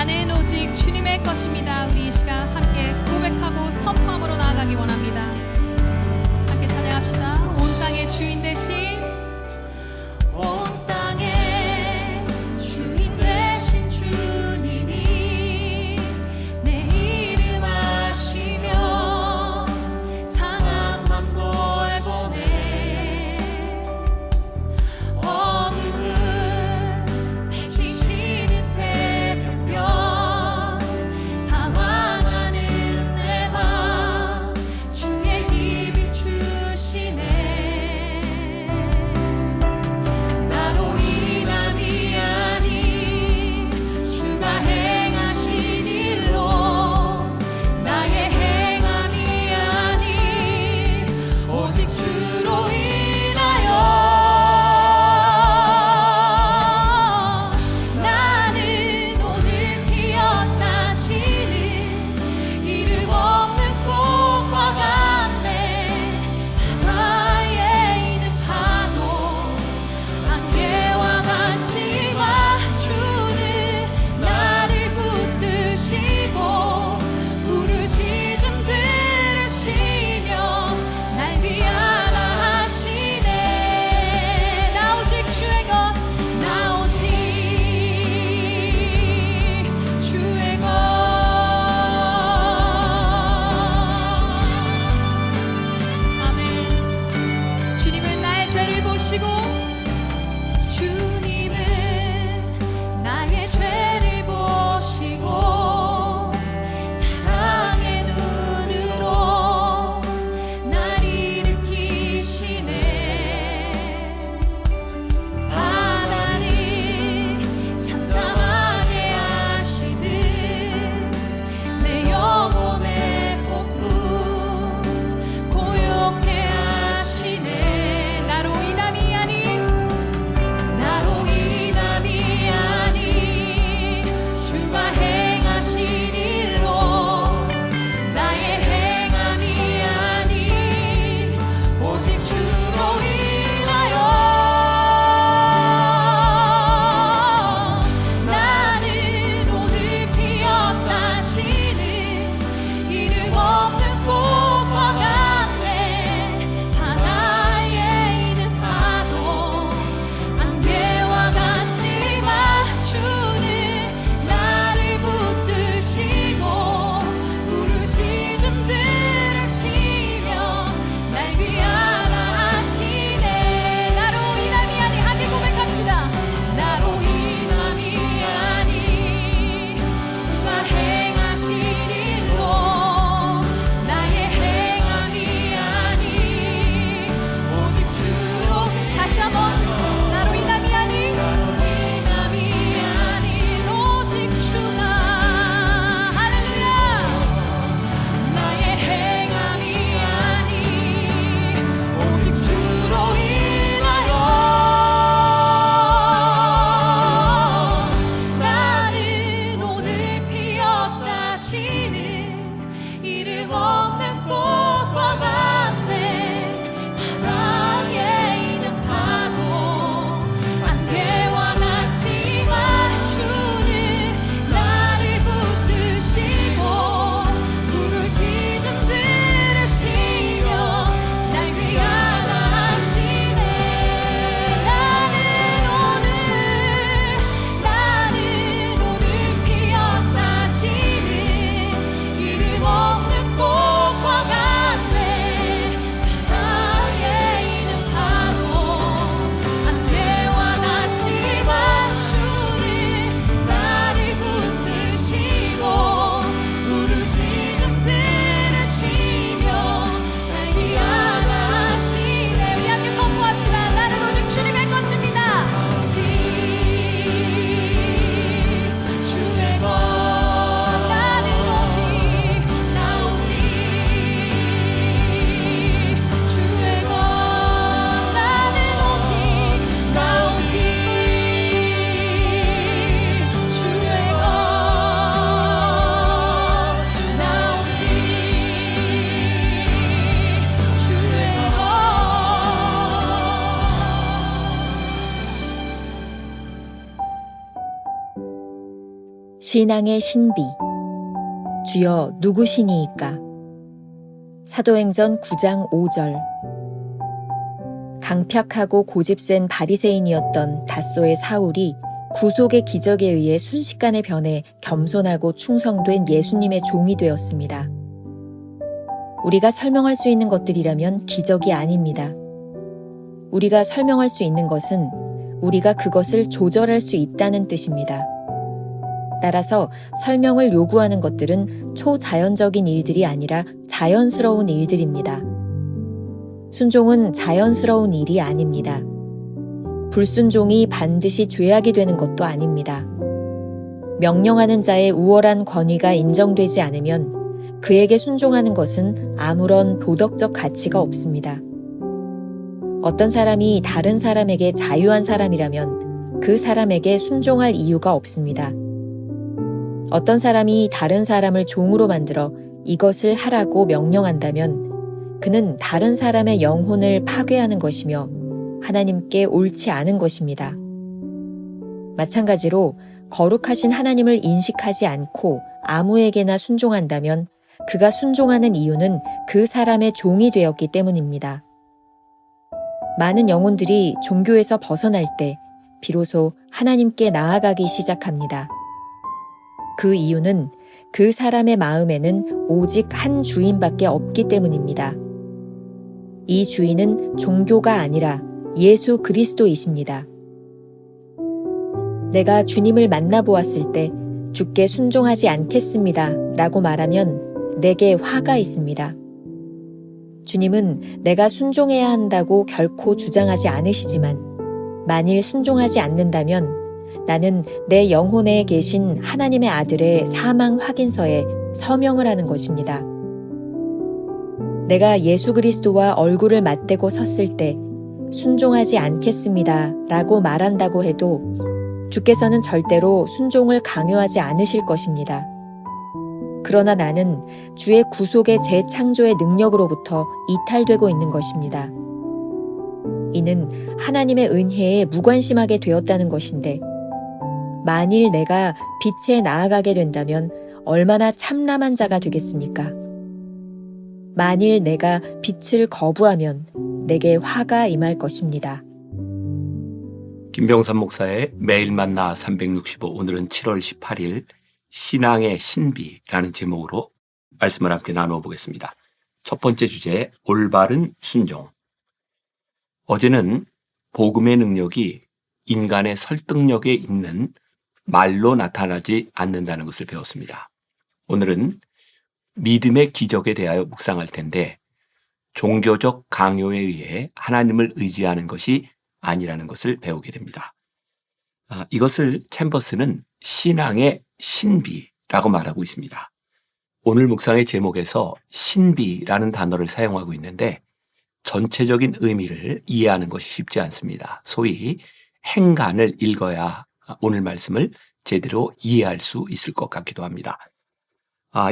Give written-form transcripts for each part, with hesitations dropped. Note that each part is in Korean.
나는 오직 주님의 것입니다. 우리 이 시간 함께 고백하고 선포함으로 나아가기 원합니다. 함께 찬양합시다. 온 땅의 주인 되신 온 땅의 주인 되신 주님이 내 이름 아시며 상한 맘 돌보네. 어둠은 밝히시는 새벽별 방황하는 내 맘 주의 힘 비추시네. 나로 인함이 아닌 주가 행하신 일로 나의 행함이 아닌 오직 주로 인하여 나는 오늘 피었다 지는 이름 없는 꽃과 같네. 바다에 있는 파도 안개와 같이 맞추는 나를 붙드시고 부르짖음 들으시며 날 위하라 하시네. 나 오직 주의 것, 나 오직 주의 것. 아멘. 주님은 나의 죄를 보시고 주님은 나의 죄를 보시고 사랑의 눈으로 날 일으키시네. 바다를 잠잠하게 하시듯 내 영혼의 폭풍 고요케 하시네. 나로 인함이 아닌 주가 행하신 일로 나의 행함이 아닌 오직 주로 인하여 나는 오늘 피었다 지는 이름 없는 꽃과 같네. 바다에 있는 파도 안개와 같이 맞추는 나를 붙드시고 부르짖음 들으시며 날 위하라 하시네. 나로 인함이 아닌 함께 고백합시다. 나로 인함이 아닌 주가 행하신 일로 나의 행함이 아닌 오직 주로. 다시 한번 나로 인함이 아닌 오직 주가 할렐루야. 나의 행함이 아닌 오직 주로 인하여 나는 오늘 피었다 지는 이름 없는 꽃과 같네. 바다에 있는 파도 신앙의 신비. 주여 누구시니이까? 사도행전 9장 5절. 강팍하고 고집센 바리새인이었던 닷소의 사울이 구속의 기적에 의해 순식간에 변해 겸손하고 충성된 예수님의 종이 되었습니다. 우리가 설명할 수 있는 것들이라면 기적이 아닙니다. 우리가 설명할 수 있는 것은 우리가 그것을 조절할 수 있다는 뜻입니다. 따라서 설명을 요구하는 것들은 초자연적인 일들이 아니라 자연스러운 일들입니다. 순종은 자연스러운 일이 아닙니다. 불순종이 반드시 죄악이 되는 것도 아닙니다. 명령하는 자의 우월한 권위가 인정되지 않으면 그에게 순종하는 것은 아무런 도덕적 가치가 없습니다. 어떤 사람이 다른 사람에게 자유한 사람이라면 그 사람에게 순종할 이유가 없습니다. 어떤 사람이 다른 사람을 종으로 만들어 이것을 하라고 명령한다면 그는 다른 사람의 영혼을 파괴하는 것이며 하나님께 옳지 않은 것입니다. 마찬가지로 거룩하신 하나님을 인식하지 않고 아무에게나 순종한다면 그가 순종하는 이유는 그 사람의 종이 되었기 때문입니다. 많은 영혼들이 종교에서 벗어날 때 비로소 하나님께 나아가기 시작합니다. 그 이유는 그 사람의 마음에는 오직 한 주인밖에 없기 때문입니다. 이 주인은 종교가 아니라 예수 그리스도이십니다. 내가 주님을 만나보았을 때 주께 순종하지 않겠습니다 라고 말하면 내게 화가 있습니다. 주님은 내가 순종해야 한다고 결코 주장하지 않으시지만 만일 순종하지 않는다면 나는 내 영혼에 계신 하나님의 아들의 사망 확인서에 서명을 하는 것입니다. 내가 예수 그리스도와 얼굴을 맞대고 섰을 때 순종하지 않겠습니다 라고 말한다고 해도 주께서는 절대로 순종을 강요하지 않으실 것입니다. 그러나 나는 주의 구속의 재창조의 능력으로부터 이탈되고 있는 것입니다. 이는 하나님의 은혜에 무관심하게 되었다는 것인데 만일 내가 빛에 나아가게 된다면 얼마나 참람한 자가 되겠습니까? 만일 내가 빛을 거부하면 내게 화가 임할 것입니다. 김병삼 목사의 매일 만나 365, 오늘은 7월 18일 신앙의 신비라는 제목으로 말씀을 함께 나누어 보겠습니다. 첫 번째 주제, 올바른 순종. 어제는 복음의 능력이 인간의 설득력에 있는 말로 나타나지 않는다는 것을 배웠습니다. 오늘은 믿음의 기적에 대하여 묵상할 텐데 종교적 강요에 의해 하나님을 의지하는 것이 아니라는 것을 배우게 됩니다. 이것을 챔버스는 신앙의 신비라고 말하고 있습니다. 오늘 묵상의 제목에서 신비라는 단어를 사용하고 있는데 전체적인 의미를 이해하는 것이 쉽지 않습니다. 소위 행간을 읽어야 오늘 말씀을 제대로 이해할 수 있을 것 같기도 합니다.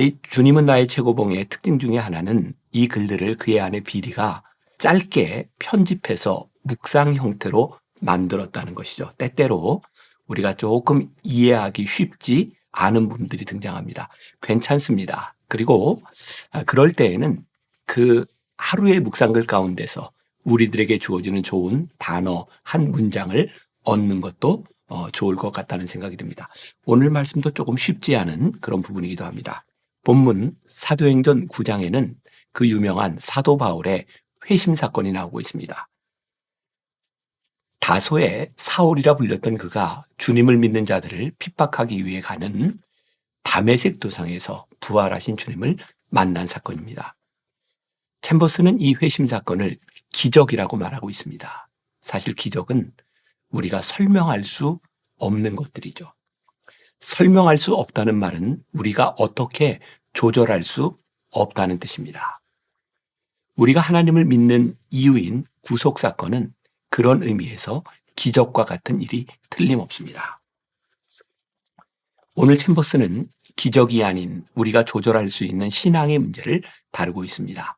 이 주님은 나의 최고봉의 특징 중에 하나는 이 글들을 그의 아내 비리가 짧게 편집해서 묵상 형태로 만들었다는 것이죠. 때때로 우리가 조금 이해하기 쉽지 않은 부분들이 등장합니다. 괜찮습니다. 그리고 그럴 때에는 그 하루의 묵상글 가운데서 우리들에게 주어지는 좋은 단어 한 문장을 얻는 것도 좋을 것 같다는 생각이 듭니다. 오늘 말씀도 조금 쉽지 않은 그런 부분이기도 합니다. 본문 사도행전 9장에는 그 유명한 사도 바울의 회심 사건이 나오고 있습니다. 다소의 사울이라 불렸던 그가 주님을 믿는 자들을 핍박하기 위해 가는 다메섹 도상에서 부활하신 주님을 만난 사건입니다. 챔버스는 이 회심 사건을 기적이라고 말하고 있습니다. 사실 기적은 우리가 설명할 수 없는 것들이죠. 설명할 수 없다는 말은 우리가 어떻게 조절할 수 없다는 뜻입니다. 우리가 하나님을 믿는 이유인 구속 사건은 그런 의미에서 기적과 같은 일이 틀림없습니다. 오늘 챔버스는 기적이 아닌 우리가 조절할 수 있는 신앙의 문제를 다루고 있습니다.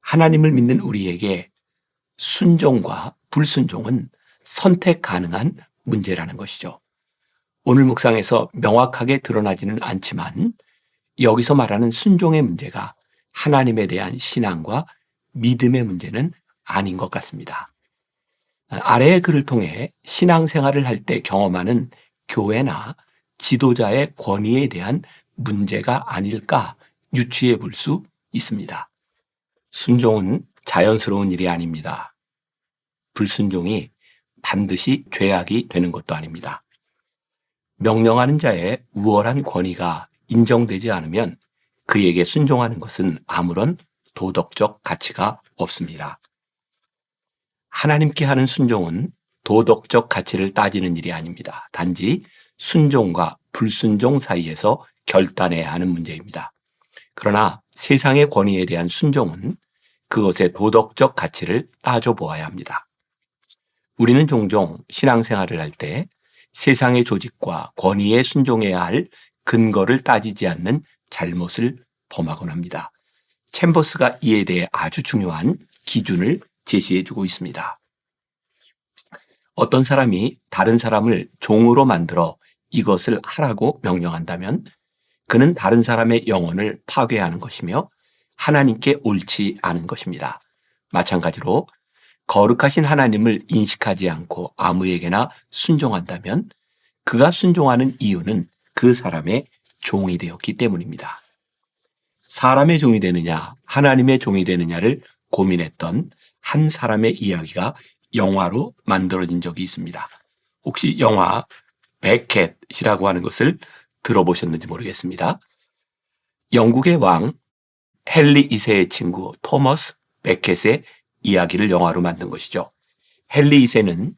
하나님을 믿는 우리에게 순종과 불순종은 선택 가능한 문제라는 것이죠. 오늘 묵상에서 명확하게 드러나지는 않지만 여기서 말하는 순종의 문제가 하나님에 대한 신앙과 믿음의 문제는 아닌 것 같습니다. 아래의 글을 통해 신앙생활을 할 때 경험하는 교회나 지도자의 권위에 대한 문제가 아닐까 유추해 볼 수 있습니다. 순종은 자연스러운 일이 아닙니다. 불순종이 반드시 죄악이 되는 것도 아닙니다. 명령하는 자의 우월한 권위가 인정되지 않으면 그에게 순종하는 것은 아무런 도덕적 가치가 없습니다. 하나님께 하는 순종은 도덕적 가치를 따지는 일이 아닙니다. 단지 순종과 불순종 사이에서 결단해야 하는 문제입니다. 그러나 세상의 권위에 대한 순종은 그것의 도덕적 가치를 따져보아야 합니다. 우리는 종종 신앙생활을 할 때 세상의 조직과 권위에 순종해야 할 근거를 따지지 않는 잘못을 범하곤 합니다. 챔버스가 이에 대해 아주 중요한 기준을 제시해주고 있습니다. 어떤 사람이 다른 사람을 종으로 만들어 이것을 하라고 명령한다면 그는 다른 사람의 영혼을 파괴하는 것이며 하나님께 옳지 않은 것입니다. 마찬가지로 거룩하신 하나님을 인식하지 않고 아무에게나 순종한다면 그가 순종하는 이유는 그 사람의 종이 되었기 때문입니다. 사람의 종이 되느냐 하나님의 종이 되느냐를 고민했던 한 사람의 이야기가 영화로 만들어진 적이 있습니다. 혹시 영화 베켓이라고 하는 것을 들어보셨는지 모르겠습니다. 영국의 왕 헨리 2세의 친구 토머스 베켓의 이야기를 영화로 만든 것이죠. 헨리 2세는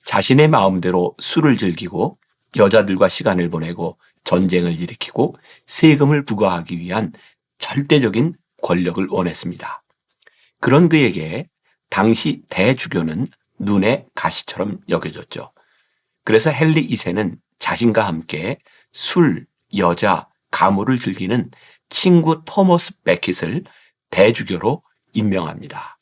자신의 마음대로 술을 즐기고 여자들과 시간을 보내고 전쟁을 일으키고 세금을 부과하기 위한 절대적인 권력을 원했습니다. 그런 그에게 당시 대주교는 눈의 가시처럼 여겨졌죠. 그래서 헨리 2세는 자신과 함께 술, 여자, 가물을 즐기는 친구 토머스 베킷을 대주교로 임명합니다.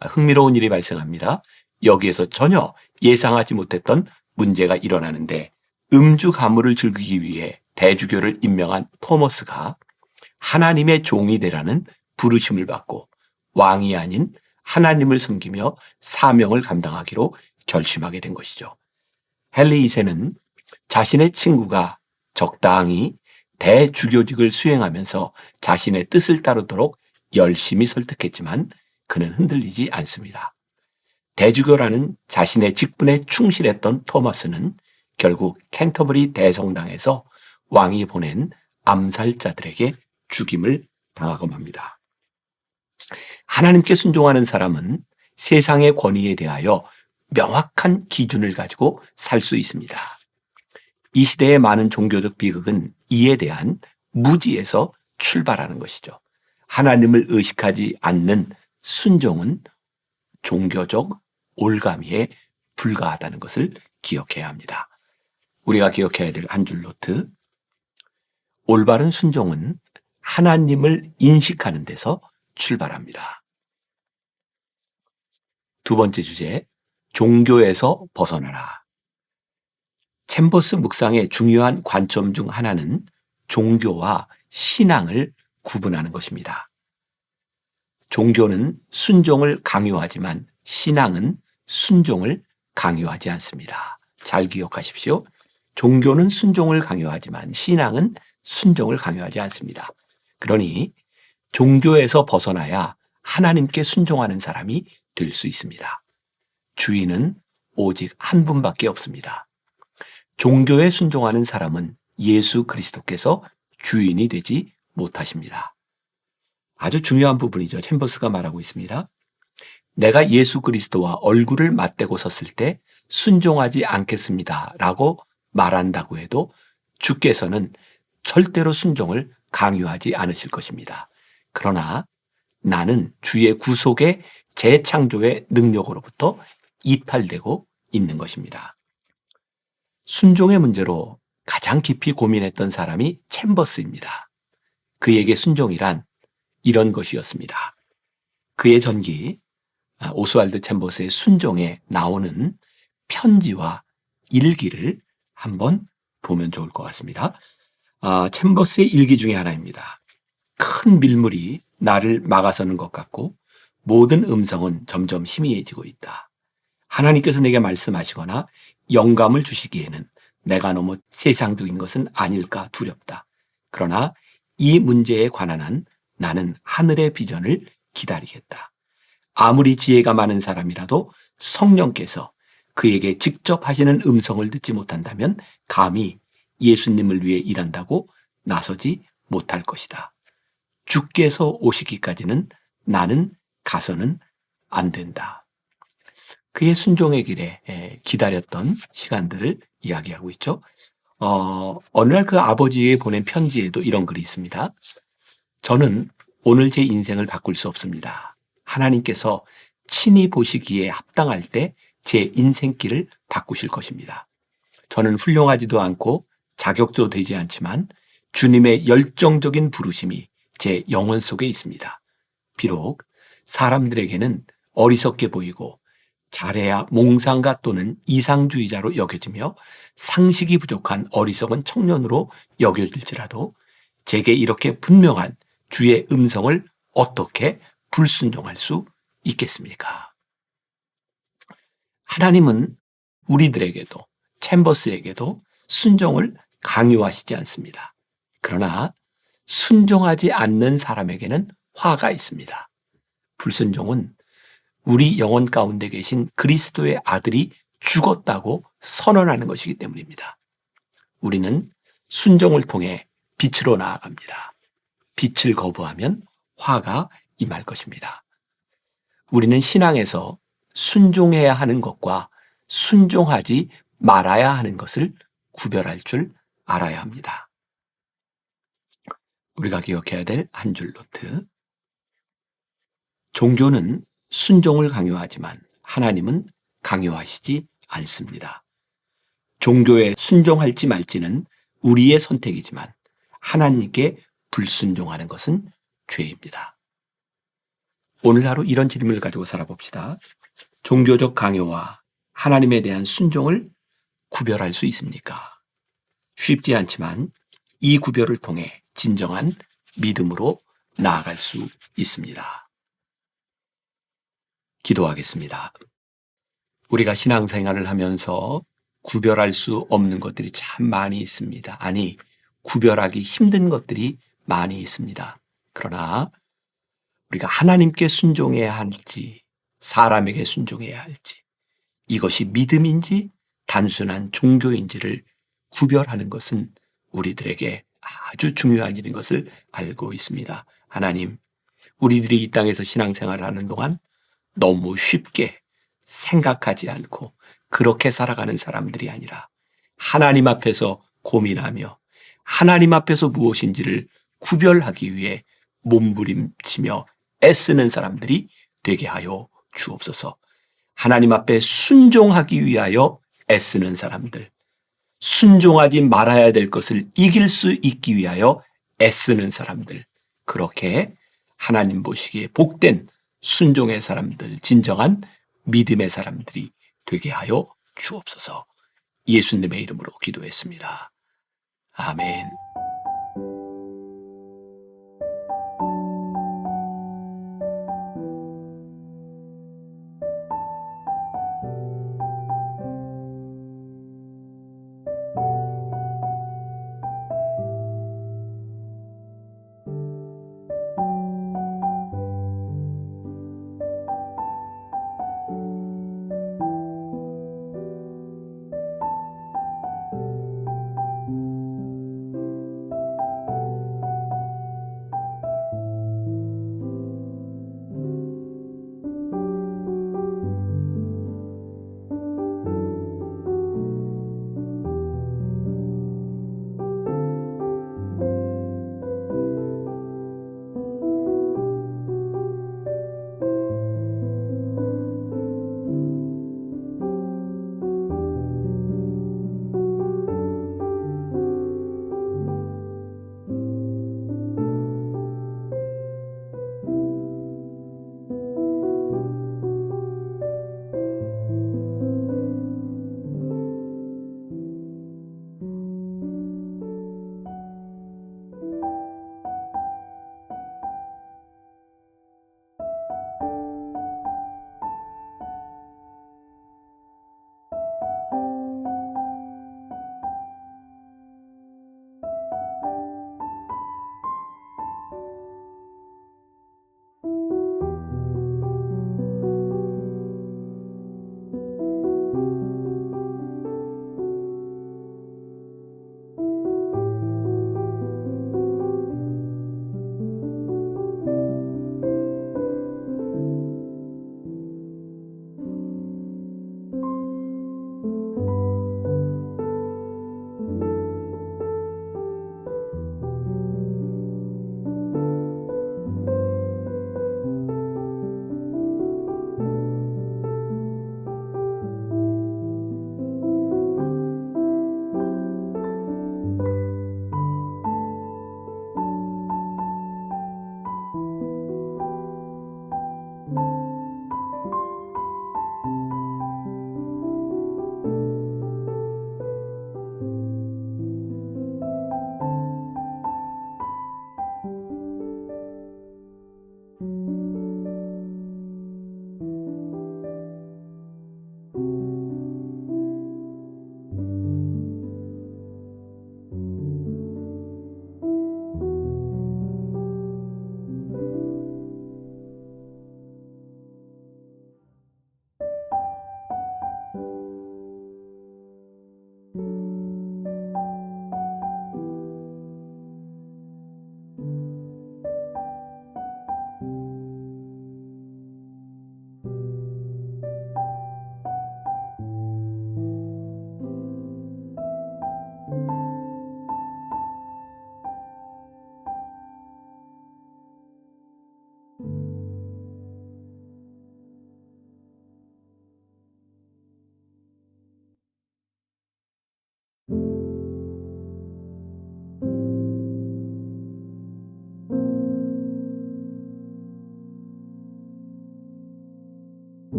흥미로운 일이 발생합니다. 여기에서 전혀 예상하지 못했던 문제가 일어나는데 음주 가물을 즐기기 위해 대주교를 임명한 토머스가 하나님의 종이 되라는 부르심을 받고 왕이 아닌 하나님을 섬기며 사명을 감당하기로 결심하게 된 것이죠. 헨리 2세는 자신의 친구가 적당히 대주교직을 수행하면서 자신의 뜻을 따르도록 열심히 설득했지만 그는 흔들리지 않습니다. 대주교라는 자신의 직분에 충실했던 토머스는 결국 캔터버리 대성당에서 왕이 보낸 암살자들에게 죽임을 당하고 맙니다. 하나님께 순종하는 사람은 세상의 권위에 대하여 명확한 기준을 가지고 살 수 있습니다. 이 시대의 많은 종교적 비극은 이에 대한 무지에서 출발하는 것이죠. 하나님을 의식하지 않는 순종은 종교적 올가미에 불과하다는 것을 기억해야 합니다. 우리가 기억해야 될 한 줄 노트. 올바른 순종은 하나님을 인식하는 데서 출발합니다. 두 번째 주제, 종교에서 벗어나라. 챔버스 묵상의 중요한 관점 중 하나는 종교와 신앙을 구분하는 것입니다. 종교는 순종을 강요하지만 신앙은 순종을 강요하지 않습니다. 잘 기억하십시오. 종교는 순종을 강요하지만 신앙은 순종을 강요하지 않습니다. 그러니 종교에서 벗어나야 하나님께 순종하는 사람이 될 수 있습니다. 주인은 오직 한 분밖에 없습니다. 종교에 순종하는 사람은 예수 그리스도께서 주인이 되지 못하십니다. 아주 중요한 부분이죠. 챔버스가 말하고 있습니다. 내가 예수 그리스도와 얼굴을 맞대고 섰을 때 순종하지 않겠습니다 라고 말한다고 해도 주께서는 절대로 순종을 강요하지 않으실 것입니다. 그러나 나는 주의 구속의 재창조의 능력으로부터 이탈되고 있는 것입니다. 순종의 문제로 가장 깊이 고민했던 사람이 챔버스입니다. 그에게 순종이란 이런 것이었습니다. 그의 전기 오스왈드 챔버스의 순종에 나오는 편지와 일기를 한번 보면 좋을 것 같습니다. 챔버스의 일기 중에 하나입니다. 큰 밀물이 나를 막아서는 것 같고 모든 음성은 점점 희미해지고 있다. 하나님께서 내게 말씀하시거나 영감을 주시기에는 내가 너무 세상적인 것은 아닐까 두렵다. 그러나 이 문제에 관한 한 나는 하늘의 비전을 기다리겠다. 아무리 지혜가 많은 사람이라도 성령께서 그에게 직접 하시는 음성을 듣지 못한다면 감히 예수님을 위해 일한다고 나서지 못할 것이다. 주께서 오시기까지는 나는 가서는 안 된다. 그의 순종의 길에 기다렸던 시간들을 이야기하고 있죠. 어느 날 그 아버지에 보낸 편지에도 이런 글이 있습니다. 저는 오늘 제 인생을 바꿀 수 없습니다. 하나님께서 친히 보시기에 합당할 때 제 인생길을 바꾸실 것입니다. 저는 훌륭하지도 않고 자격도 되지 않지만 주님의 열정적인 부르심이 제 영혼 속에 있습니다. 비록 사람들에게는 어리석게 보이고 잘해야 몽상가 또는 이상주의자로 여겨지며 상식이 부족한 어리석은 청년으로 여겨질지라도 제게 이렇게 분명한 주의 음성을 어떻게 불순종할 수 있겠습니까? 하나님은 우리들에게도 챔버스에게도 순종을 강요하시지 않습니다. 그러나 순종하지 않는 사람에게는 화가 있습니다. 불순종은 우리 영혼 가운데 계신 그리스도의 아들이 죽었다고 선언하는 것이기 때문입니다. 우리는 순종을 통해 빛으로 나아갑니다. 빛을 거부하면 화가 임할 것입니다. 우리는 신앙에서 순종해야 하는 것과 순종하지 말아야 하는 것을 구별할 줄 알아야 합니다. 우리가 기억해야 될 한 줄 노트. 종교는 순종을 강요하지만 하나님은 강요하시지 않습니다. 종교에 순종할지 말지는 우리의 선택이지만 하나님께 불순종하는 것은 죄입니다. 오늘 하루 이런 질문을 가지고 살아봅시다. 종교적 강요와 하나님에 대한 순종을 구별할 수 있습니까? 쉽지 않지만 이 구별을 통해 진정한 믿음으로 나아갈 수 있습니다. 기도하겠습니다. 우리가 신앙생활을 하면서 구별할 수 없는 것들이 참 많이 있습니다. 아니, 구별하기 힘든 것들이 많이 있습니다. 그러나 우리가 하나님께 순종해야 할지 사람에게 순종해야 할지 이것이 믿음인지 단순한 종교인지를 구별하는 것은 우리들에게 아주 중요한 일인 것을 알고 있습니다. 하나님, 우리들이 이 땅에서 신앙생활을 하는 동안 너무 쉽게 생각하지 않고 그렇게 살아가는 사람들이 아니라 하나님 앞에서 고민하며 하나님 앞에서 무엇인지를 구별하기 위해 몸부림치며 애쓰는 사람들이 되게 하여 주옵소서. 하나님 앞에 순종하기 위하여 애쓰는 사람들, 순종하지 말아야 될 것을 이길 수 있기 위하여 애쓰는 사람들, 그렇게 하나님 보시기에 복된 순종의 사람들, 진정한 믿음의 사람들이 되게 하여 주옵소서. 예수님의 이름으로 기도했습니다. 아멘.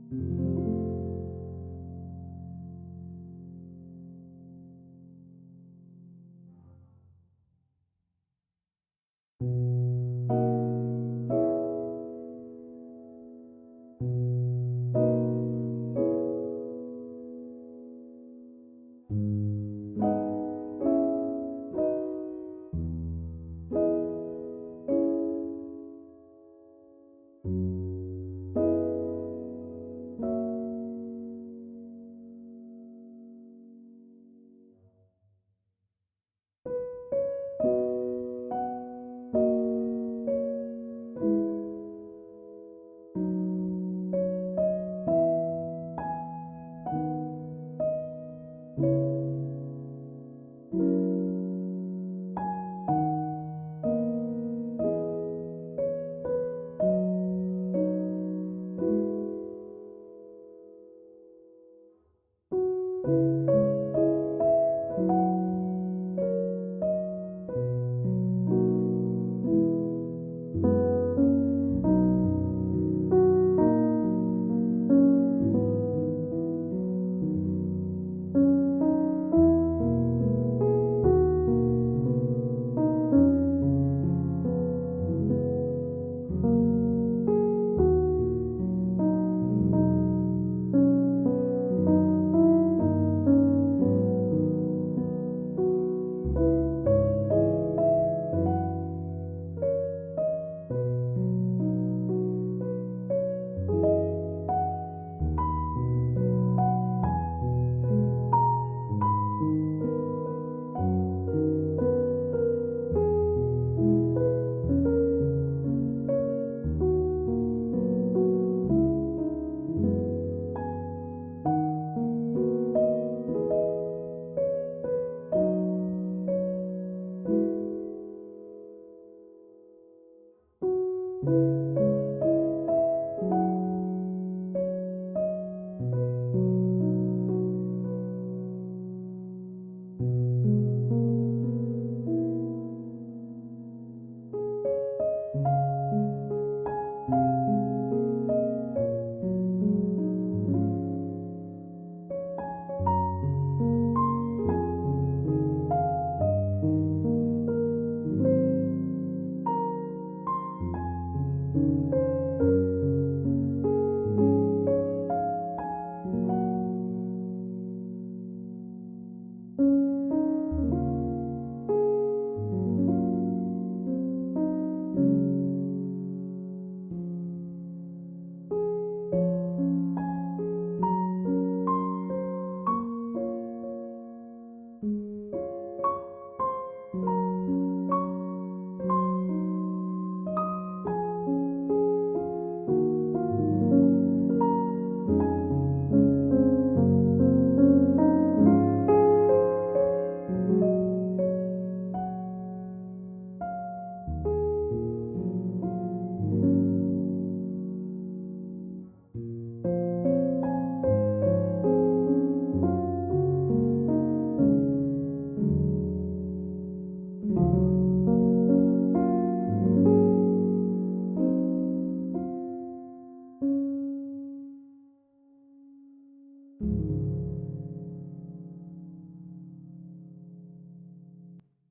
주.